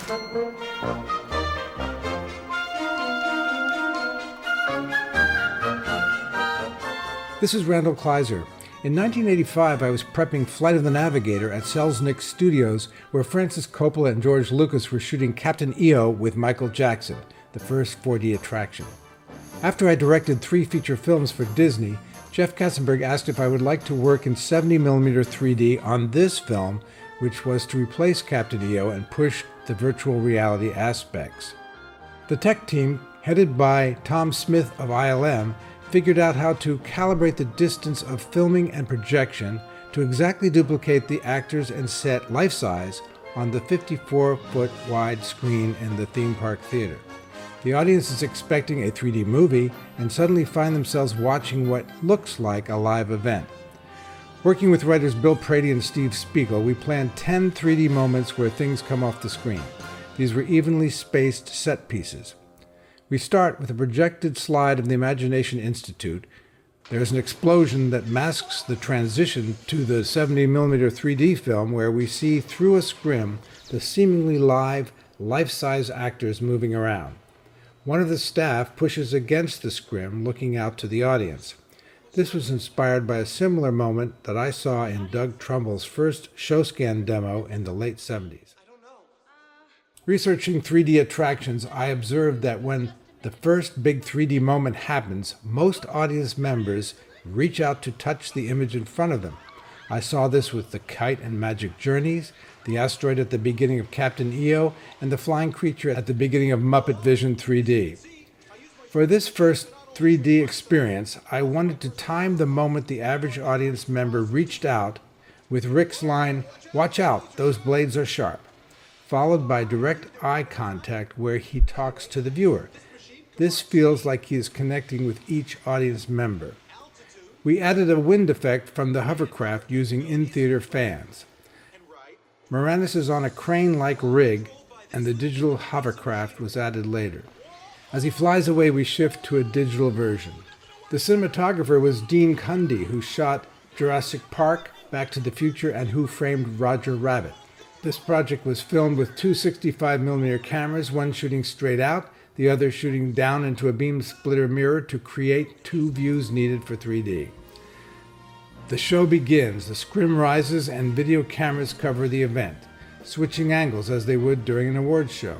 This is Randal Kleiser. In 1985, I was prepping Flight of the Navigator at Selznick Studios, where Francis Coppola and George Lucas were shooting Captain EO with Michael Jackson, the first 4D attraction. After I directed 3 feature films for Disney, Jeff Katzenberg asked if I would like to work in 70mm 3D on this film, which was to replace Captain EO and push the virtual reality aspects. The tech team, headed by Tom Smith of ILM, figured out how to calibrate the distance of filming and projection to exactly duplicate the actors and set life-size on the 54-foot wide screen in the theme park theater. The audience is expecting a 3D movie and suddenly find themselves watching what looks like a live event. Working with writers Bill Prady and Steve Spiegel, we planned 10 3D moments where things come off the screen. These were evenly spaced set pieces. We start with a projected slide of the Imagination Institute. There is an explosion that masks the transition to the 70mm 3D film where we see through a scrim the seemingly live, life-size actors moving around. One of the staff pushes against the scrim, looking out to the audience. This was inspired by a similar moment that I saw in Doug Trumbull's first ShowScan demo in the late 70s. Researching 3D attractions, I observed that when the first big 3D moment happens, most audience members reach out to touch the image in front of them. I saw this with the kite and Magic Journeys, the asteroid at the beginning of Captain EO, and the flying creature at the beginning of Muppet Vision 3D. For this first 3D experience, I wanted to time the moment the average audience member reached out with Rick's line, "Watch out, those blades are sharp," followed by direct eye contact where he talks to the viewer. This feels like he is connecting with each audience member. We added a wind effect from the hovercraft using in-theater fans. Moranis is on a crane-like rig, and the digital hovercraft was added later. As he flies away, we shift to a digital version. The cinematographer was Dean Cundy, who shot Jurassic Park, Back to the Future, and Who Framed Roger Rabbit. This project was filmed with 2 65mm cameras, one shooting straight out, the other shooting down into a beam splitter mirror to create 2 views needed for 3D. The show begins, the scrim rises, and video cameras cover the event, switching angles as they would during an awards show.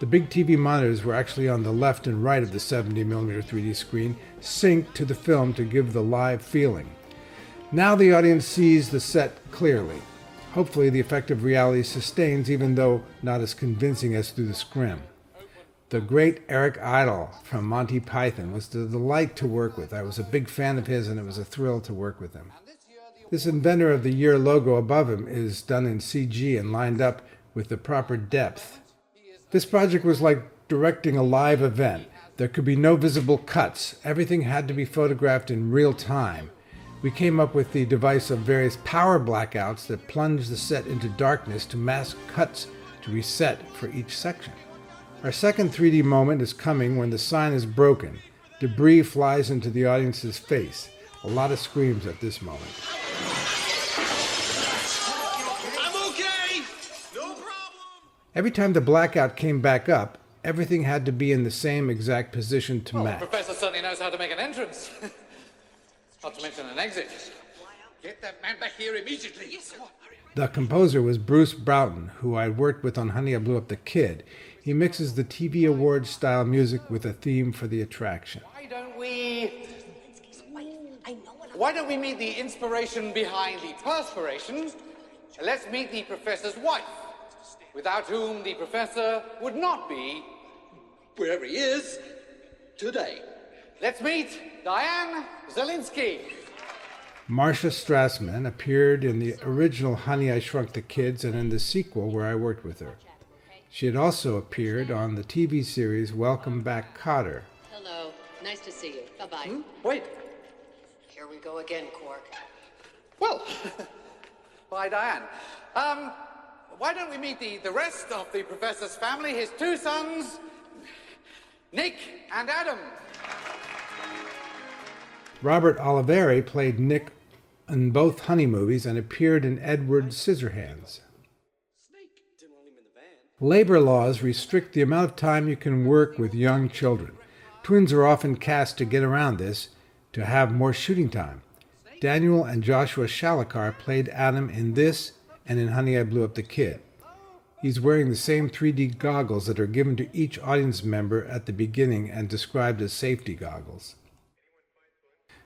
The big TV monitors were actually on the left and right of the 70mm 3D screen, synced to the film to give the live feeling. Now the audience sees the set clearly. Hopefully the effect of reality sustains, even though not as convincing as through the scrim. The great Eric Idle from Monty Python was a delight to work with. I was a big fan of his, and it was a thrill to work with him. This Inventor of the Year logo above him is done in CG and lined up with the proper depth. This project was like directing a live event. There could be no visible cuts. Everything had to be photographed in real time. We came up with the device of various power blackouts that plunge the set into darkness to mask cuts to reset for each section. Our second 3D moment is coming when the sign is broken. Debris flies into the audience's face. A lot of screams at this moment. I'm okay! No problem! Every time the blackout came back up, everything had to be in the same exact position to match. The professor certainly knows how to make an entrance. Not to mention an exit. Get that man back here immediately. Yes, sir. The composer was Bruce Broughton, who I'd worked with on Honey, I Blew Up the Kid. He mixes the TV awards style music with a theme for the attraction. Why don't we meet the inspiration behind the perspiration? Let's meet the professor's wife, without whom the professor would not be Wherever he is, today. Let's meet Diane Zelinsky. Marcia Strassman appeared in the original Honey, I Shrunk the Kids and in the sequel where I worked with her. She had also appeared on the TV series Welcome Back, Kotter. Hello. Nice to see you. Bye-bye. Wait. Here we go again, Quark. Well, bye, Diane. Why don't we meet the rest of the professor's family, his 2 sons, Nick and Adam. Robert Oliveri played Nick in both Honey movies and appeared in Edward Scissorhands. Snake didn't let him in the van. Labor laws restrict the amount of time you can work with young children. Twins are often cast to get around this, to have more shooting time. Daniel and Joshua Shalakar played Adam in this and in Honey, I Blew Up the Kid. He's wearing the same 3D goggles that are given to each audience member at the beginning and described as safety goggles.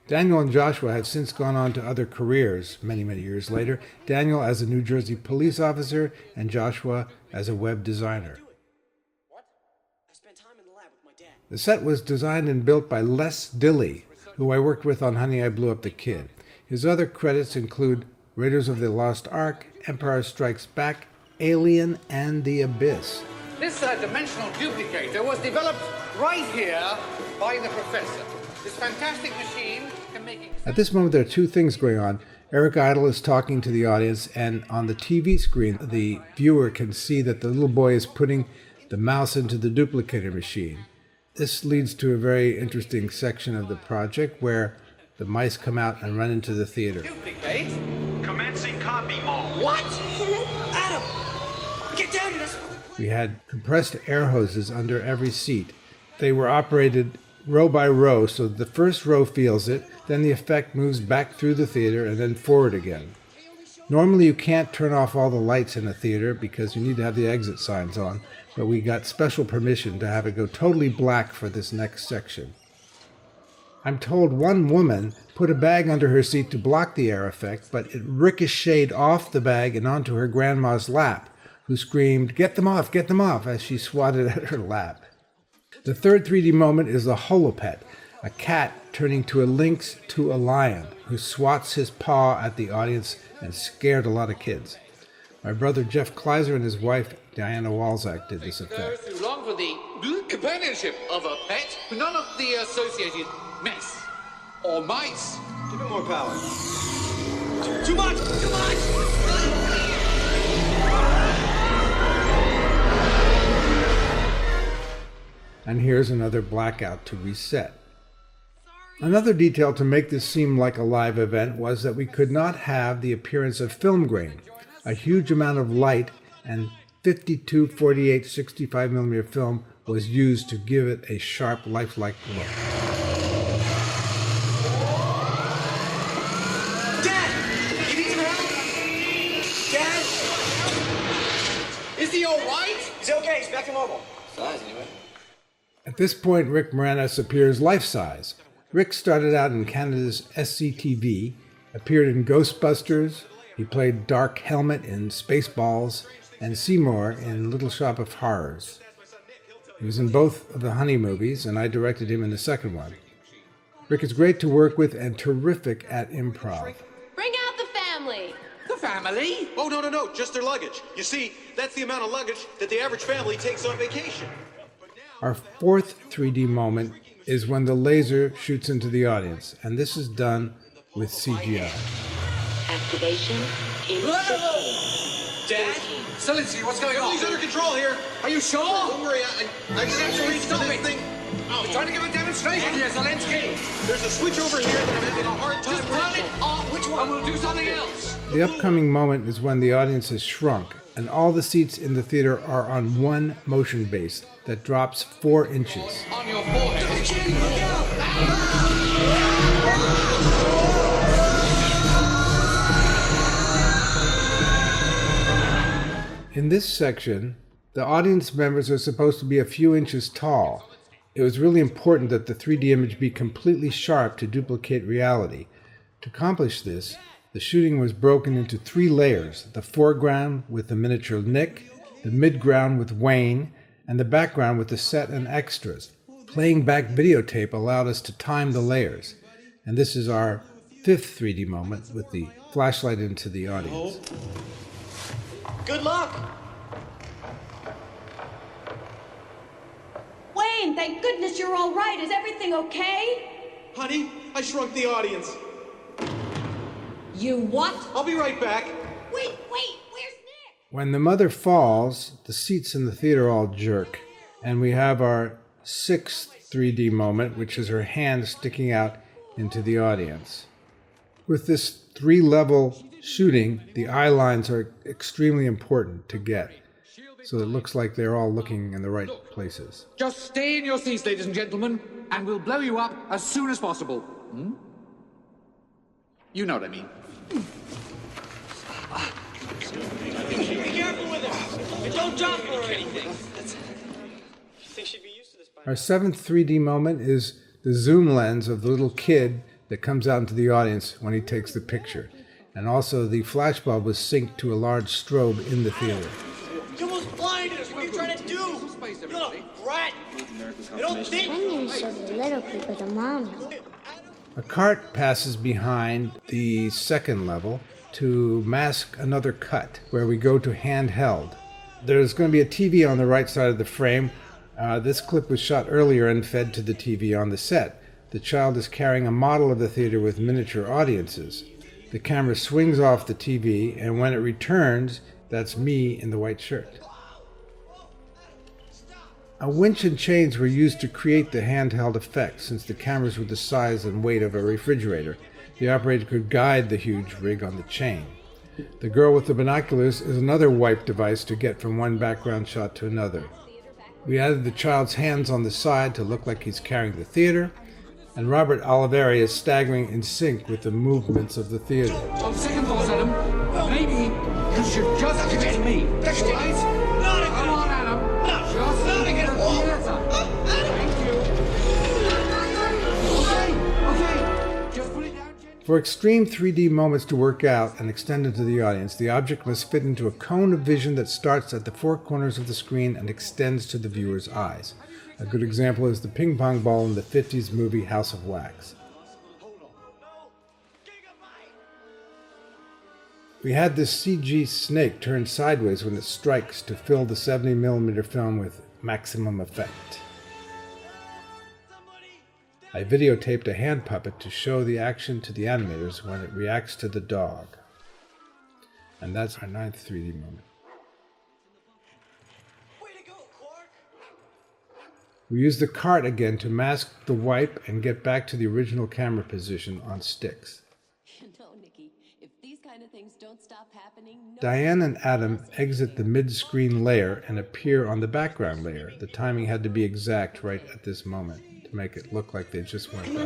Daniel and Joshua have since gone on to other careers many years later, Daniel as a New Jersey police officer and Joshua as a web designer. The set was designed and built by Les Dilley, who I worked with on Honey, I Blew Up the Kid. His other credits include Raiders of the Lost Ark, Empire Strikes Back, Alien, and The Abyss. This dimensional duplicator was developed right here by the professor. This fantastic machine can make... At this moment, there are two things going on. Eric Idle is talking to the audience, and on the TV screen, the viewer can see that the little boy is putting the mouse into the duplicator machine. This leads to a very interesting section of the project where the mice come out and run into the theater. Duplicate? Commencing copy mode. What? Adam! Get down to this! We had compressed air hoses under every seat. They were operated row by row, so the first row feels it, then the effect moves back through the theater and then forward again. Normally you can't turn off all the lights in a theater because you need to have the exit signs on, but we got special permission to have it go totally black for this next section. I'm told one woman put a bag under her seat to block the air effect, but it ricocheted off the bag and onto her grandma's lap, who screamed, get them off," as she swatted at her lap. The third 3D moment is the holopet, a cat turning to a lynx to a lion, who swats his paw at the audience and scared a lot of kids. My brother Jeff Kleiser and his wife Diana Walzak did this effect. Too long for the companionship of a pet, none of the associated mess or mice. Give it more power. Too much! Too much! And here's another blackout to reset. Another detail to make this seem like a live event was that we could not have the appearance of film grain. A huge amount of light and 52, 48, 65mm film was used to give it a sharp, lifelike look. Dad! You need some help? Dad? Is he all right? He's okay, he's back to normal. Size, anyway. At this point, Rick Moranis appears life-size. Rick started out in Canada's SCTV, appeared in Ghostbusters, he played Dark Helmet in Spaceballs, and Seymour in Little Shop of Horrors. He was in both of the Honey movies, and I directed him in the second one. Rick is great to work with and terrific at improv. Bring out the family. The family? Oh, no, just their luggage. You see, that's the amount of luggage that the average family takes on vacation. Our fourth 3D moment is when the laser shoots into the audience, and this is done with CGI. Activation in Dad? Zelensky, what's going on? He's under control here. Are you sure? Don't worry, I just have to reach for this thing. Oh, trying to give a demonstration here, Zelensky. There's a switch over here that I'm having a hard time Just turn it off. Which one? And we'll do something else. The upcoming moment is when the audience is shrunk, and all the seats in the theater are on one motion base that drops 4 inches. On your forehead. In this section, the audience members are supposed to be a few inches tall. It was really important that the 3D image be completely sharp to duplicate reality. To accomplish this, the shooting was broken into 3 layers: the foreground with the miniature Nick, the midground with Wayne, and the background with the set and extras. Playing back videotape allowed us to time the layers. And this is our 5th 3D moment with the flashlight into the audience. Good luck! Wayne, thank goodness you're all right. Is everything okay? Honey, I shrunk the audience. You what? I'll be right back. Wait, where's Nick? When the mother falls, the seats in the theater all jerk, and we have our 6th 3D moment, which is her hand sticking out into the audience. With this 3-level shooting, the eye lines are extremely important to get. so it looks like they're all looking in the right places. Just stay in your seats, ladies and gentlemen, and we'll blow you up as soon as possible. Hmm? You know what I mean. Be careful with him. And don't jump or anything. You think she'd be used to this by now? Our seventh 3D moment is the zoom lens of the little kid that comes out into the audience when he takes the picture. And also the flashbulb was synced to a large strobe in the theater. You almost blinded us. What are you trying to do? You little brat. I don't think. I'm going to show the little people the mom. A cart passes behind the second level to mask another cut where we go to handheld. There's going to be a TV on the right side of the frame. This clip was shot earlier and fed to the TV on the set. The child is carrying a model of the theater with miniature audiences. The camera swings off the TV, and when it returns, that's me in the white shirt. A winch and chains were used to create the handheld effect, since the cameras were the size and weight of a refrigerator. The operator could guide the huge rig on the chain. The girl with the binoculars is another wipe device to get from one background shot to another. We added the child's hands on the side to look like he's carrying the theater, and Robert Oliveri is staggering in sync with the movements of the theater. On second thoughts, Adam, maybe you should just give it to me. Right? Not again. Come on, Adam. Just Not again. the theater. Thank you. Okay. Just put it down gently. For extreme 3D moments to work out and extend into the audience, the object must fit into a cone of vision that starts at the four corners of the screen and extends to the viewer's eyes. A good example is the ping pong ball in the 50s movie House of Wax. We had this CG snake turn sideways when it strikes to fill the 70mm film with maximum effect. I videotaped a hand puppet to show the action to the animators when it reacts to the dog. And that's our ninth 3D moment. We used the cart again to mask the wipe and get back to the original camera position on sticks. No, Nikki, if these kind of things don't stop happening, no. Diane and Adam exit the mid-screen layer and appear on the background layer. The timing had to be exact right at this moment to make it look like they just went by.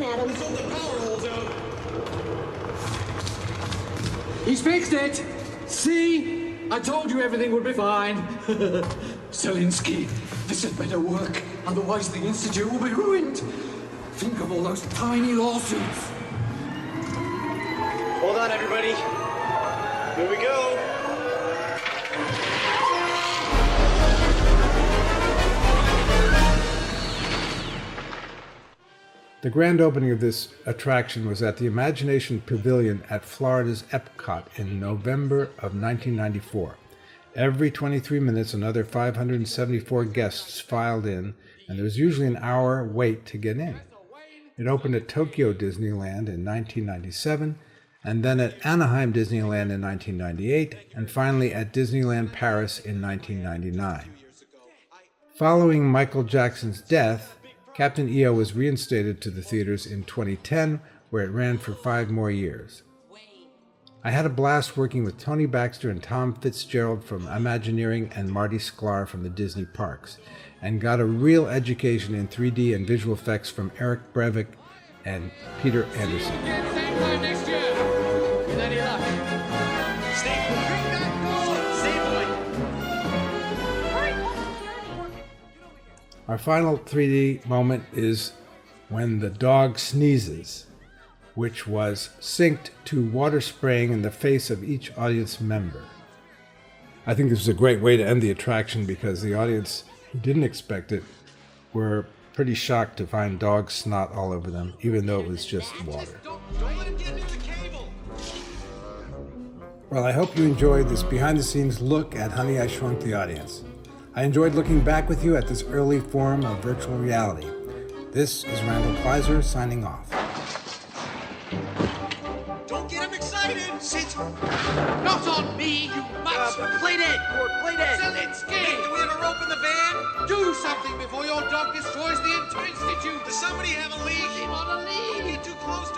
He's fixed it. See? I told you everything would be fine. Zelinsky, this had better work. Otherwise the Institute will be ruined. Think of all those tiny lawsuits. Hold on, everybody. Here we go. The grand opening of this attraction was at the Imagination Pavilion at Florida's Epcot in November of 1994. Every 23 minutes, another 574 guests filed in, and there was usually an hour wait to get in. It opened at Tokyo Disneyland in 1997, and then at Anaheim Disneyland in 1998, and finally at Disneyland Paris in 1999. Following Michael Jackson's death, Captain EO was reinstated to the theaters in 2010, where it ran for 5 more years. I had a blast working with Tony Baxter and Tom Fitzgerald from Imagineering and Marty Sklar from the Disney parks, and got a real education in 3D and visual effects from Eric Breivik and Peter Anderson. Same time next year. With any luck. Stay put. Stay put. Our final 3D moment is when the dog sneezes, which was synced to water spraying in the face of each audience member. I think this was a great way to end the attraction because the audience who didn't expect it were pretty shocked to find dog snot all over them, even though it was just water. Don't let him get into the cable. Well, I hope you enjoyed this behind-the-scenes look at Honey, I Shrunk the Audience. I enjoyed looking back with you at this early form of virtual reality. This is Randal Kleiser signing off. Don't get him excited. Sit. Not on me, you mutt! Play dead, Cord. Play dead. Zelinsky! Do we have a rope in the van? Do something before your dog destroys the Institute! Does somebody have a leak? On a lead! Don't be too close